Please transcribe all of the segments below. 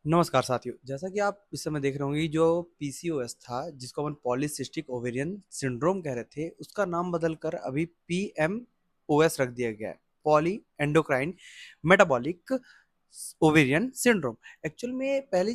नमस्कार साथियों, जैसा कि आप इस समय देख रहे होंगे कि जो पीसीओएस था, जिसको अपन पॉलीसिस्टिक ओवेरियन सिंड्रोम कह रहे थे, उसका नाम बदलकर अभी पीएमओएस रख दिया गया है। Poly endocrine metabolic ovarian syndrome. Actual में पहली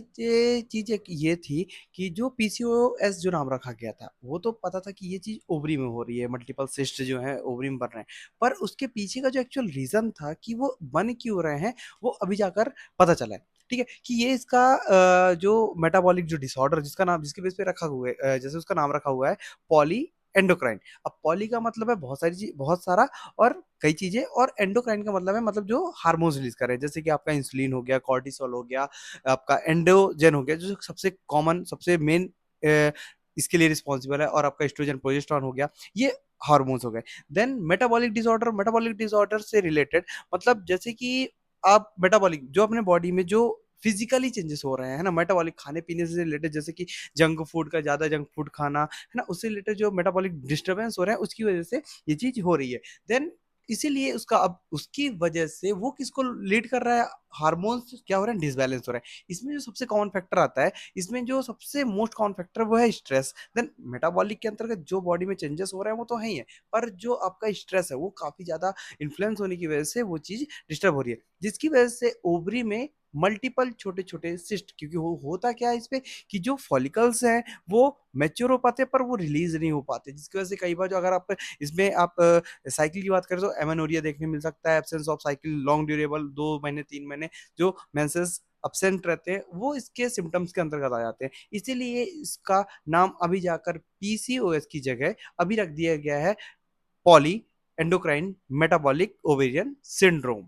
चीज एक ये थी कि जो पीसीओएस जो नाम रखा गया था, वो तो पता था कि ये चीज ओवरी में हो रही है, मल्टीपल सिस्ट जो है ओवरी में बन रहे हैं। पर उसके पीछे का जो एक्चुअल रीजन था कि वो बन क्यों रहे हैं, वो अभी जाकर पता चला है। ठीक है कि ये इसका जो मेटाबॉलिक जो डिसऑर्डर जिसका नाम जिसके बेस पे रखा हुआ है, जैसे उसका नाम रखा हुआ है पॉली एंडोक्राइन। अब पॉली का मतलब है बहुत सारी चीज, बहुत सारा और कई चीजें, और एंडोक्राइन का मतलब है मतलब जो हार्मोन्स रिलीज करे, जैसे कि आपका इंसुलिन हो गया, कॉर्टिसोल हो गया, आपका एंडोजन हो गया, जो सबसे कॉमन सबसे मेन इसके लिए रिस्पॉन्सिबल है, और आपका एस्ट्रोजन प्रोजेस्टेरॉन हो गया। ये हार्मोन्स हो गए। देन मेटाबॉलिक डिसऑर्डर से रिलेटेड मतलब जैसे कि आप मेटाबॉलिक जो अपने बॉडी में जो फिजिकली चेंजेस हो रहे हैं, है ना, मेटाबॉलिक खाने पीने से रिलेटेड, जैसे कि जंक फूड खाना, है ना, उससे रिलेटेड जो मेटाबॉलिक डिस्टरबेंस हो रहे हैं, उसकी वजह से ये चीज हो रही है। देन इसीलिए उसका अब उसकी वजह से वो किसको लीड कर रहा है, हार्मोन्स क्या हो रहे हैं, डिसबैलेंस हो रहा है। इसमें जो सबसे कॉमन फैक्टर आता है, इसमें जो सबसे मोस्ट कॉमन फैक्टर वो है स्ट्रेस। देन मेटाबॉलिक के अंतर्गत जो बॉडी में चेंजेस हो रहे हैं वो तो है ही है, पर जो आपका स्ट्रेस है वो काफी ज्यादा इन्फ्लुएंस होने की वजह से वो चीज डिस्टर्ब हो रही है, जिसकी वजह से ओवरी में मल्टीपल छोटे छोटे सिस्ट, क्योंकि वो होता क्या है इसपे कि जो फॉलिकल्स हैं वो मैच्योर हो पाते हैं पर वो रिलीज नहीं हो पाते, जिसकी वजह से कई बार जो अगर आप इसमें आप साइकिल की बात करें तो एमेनोरिया देखने मिल सकता है, absence of cycle long durable 2 महीने 3 महीने जो मेंसेस अब्सेंट रहते हैं, वो इसके सिम्टम्स के अंतर्गत आ जाते हैं। इसीलिए इसका नाम अभी जाकर पीसीओएस की जगह अभी रख दिया गया है poly endocrine metabolic ovarian syndrome.